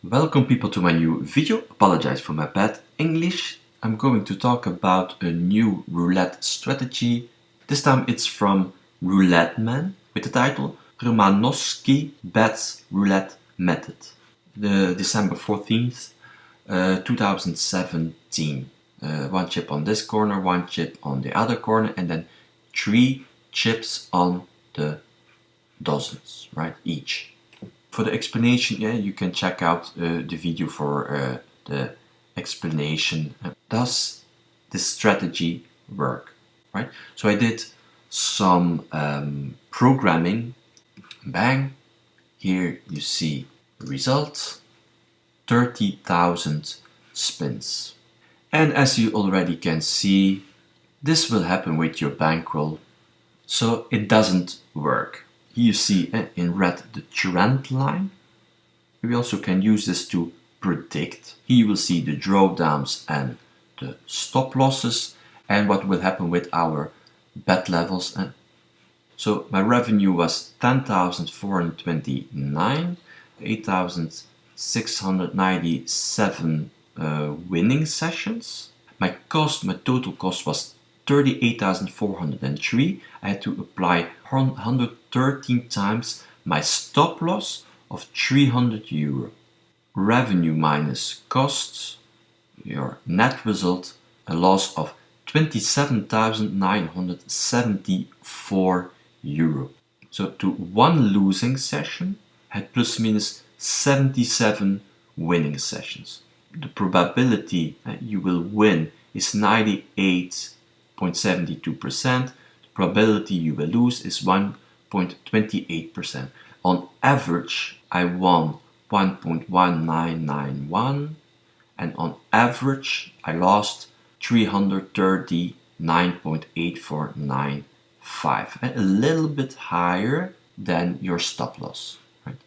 Welcome people to my new video. Apologize for my bad English. I'm going to talk about a new roulette strategy. This time it's from RouletteMan with the title Romanosky Bets Roulette Method. The December 14th, 2017. One chip on this corner, one chip on the other corner, and then 3 chips on the dozens, right? Each. For the explanation, you can check out the video for the explanation. Does this strategy work, right? So I did some programming. Bang! Here you see the result, 30,000 spins. And as you already can see, this will happen with your bankroll, so it doesn't work. Here you see in red the trend line. We also can use this to predict. Here you will see the drawdowns and the stop losses and what will happen with our bet levels. So my revenue was 10,429, 8,697 winning sessions. My total cost was 38,403. I had to apply 113 times my stop loss of 300 euro. Revenue minus costs, your net result, a loss of 27,974 euro. So to one losing session had plus minus 77 winning sessions. The probability you will win is 98.72%. The probability you will lose is 1.28%. On average, I won 1.1991, and on average, I lost 339.8495, a little bit higher than your stop loss, right?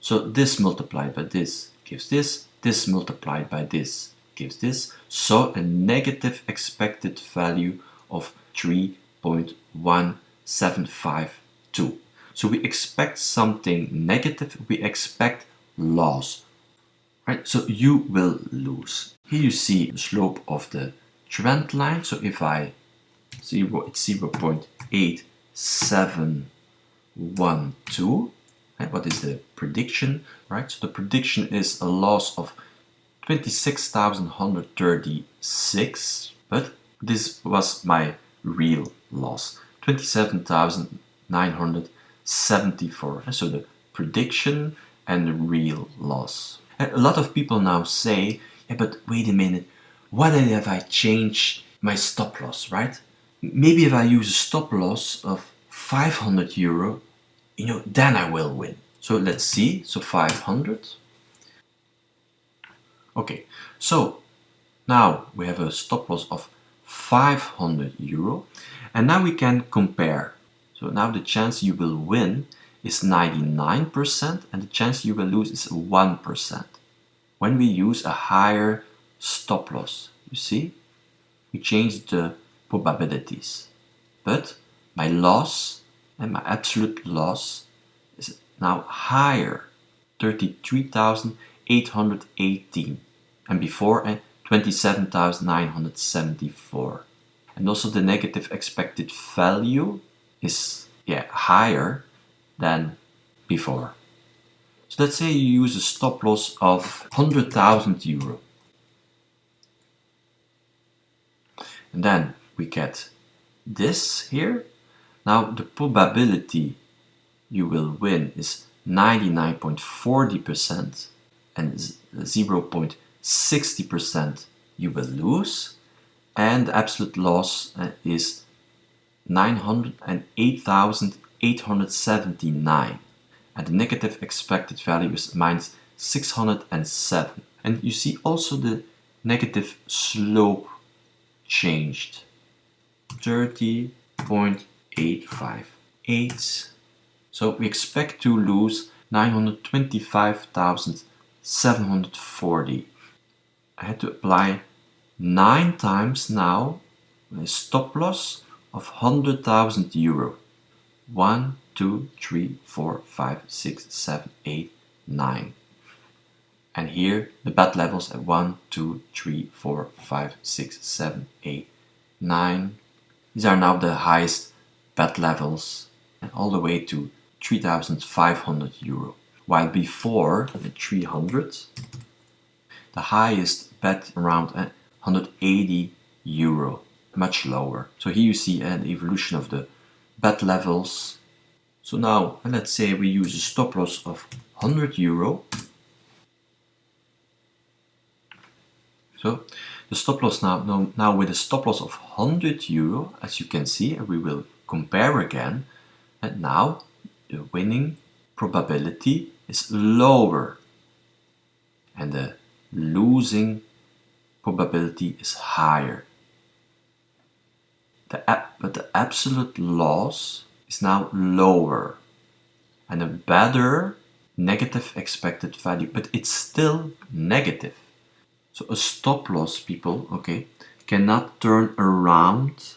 So this multiplied by this gives this, this multiplied by this gives this, so a negative expected value of 3.1752. So we expect something negative, we expect loss, right? So you will lose. Here you see the slope of the trend line. So if I it's 0.8712, and what is the prediction, right? So the prediction is a loss of 26,136, but this was my real loss, 27,974. So the prediction and the real loss. And a lot of people now say, yeah, but wait a minute, what if I change my stop loss, right? Maybe if I use a stop loss of 500 euro, then I will win. So let's see. So 500. Okay, so now we have a stop loss of 500 euro, and now we can compare. So now the chance you will win is 99% and the chance you will lose is 1%. When we use a higher stop loss, you see, we change the probabilities. But my loss and my absolute loss is now higher, 33,818, and before 27,974. And also the negative expected value is higher than before. So let's say you use a stop loss of 100,000 euro. And then we get this here. Now the probability you will win is 99.40% and 0.60% you will lose. And the absolute loss is 908,879, and the negative expected value is minus 607. And you see also the negative slope changed, 30.858. So we expect to lose 925,740. I had to apply 9 times now a stop loss of 100,000 euro. 1, 2, 3, 4, 5, 6, 7, 8, 9. here the bet levels at 1, 2, 3, 4, 5, 6, 7, 8, 9. These are now the highest bet levels, and all the way to 3,500 euro. While before at 300, the highest bet around 180 euro, much lower. So here you see an evolution of the bet levels. So now let's say we use a stop loss of 100 euro. So the stop loss now with a stop loss of 100 euro, as you can see, and we will compare again, and now the winning probability is lower and the losing probability is higher. But the absolute loss is now lower and a better negative expected value, but it's still negative. So a stop loss, people, okay, cannot turn around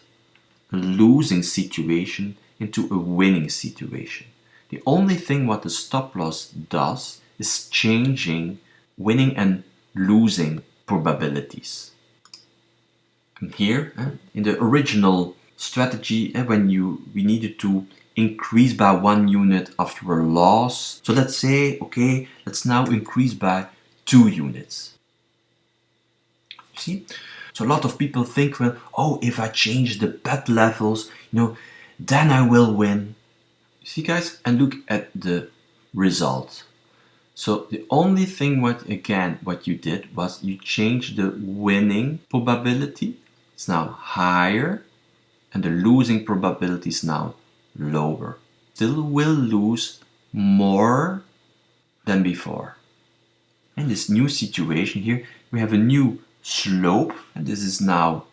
a losing situation into a winning situation. The only thing what the stop loss does is changing winning and losing probabilities. And here, in the original strategy, when we needed to increase by 1 unit after a loss. So let's say, okay, let's now increase by 2 units. You see? So a lot of people think, well, oh, if I change the bet levels, then I will win. You see, guys? And look at the result. So the only thing what you did was you changed the winning probability. It's now higher, and the losing probability is now lower. Still will lose more than before. In this new situation here, we have a new slope, and this is now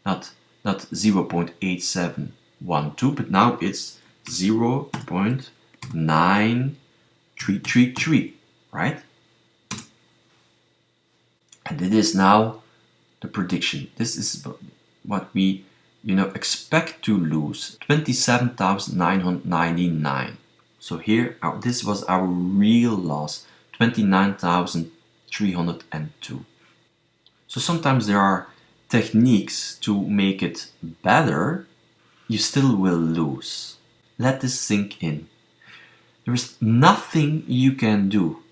not 0.8712, but now it's 0.9333, right? And it is now the prediction. This is what we expect to lose, 27,999. So here, this was our real loss, 29,302. So sometimes there are techniques to make it better. You still will lose. Let this sink in. There is nothing you can do,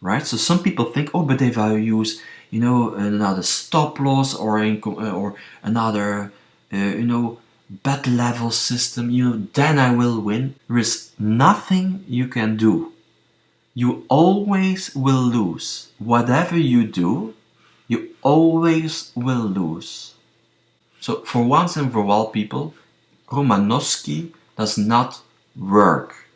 right? So some people think, oh, but if I use, another stop loss or another, bet level system, then I will win. There is nothing you can do. You always will lose. Whatever you do, you always will lose. So for once and for all, people, Romanosky does not work.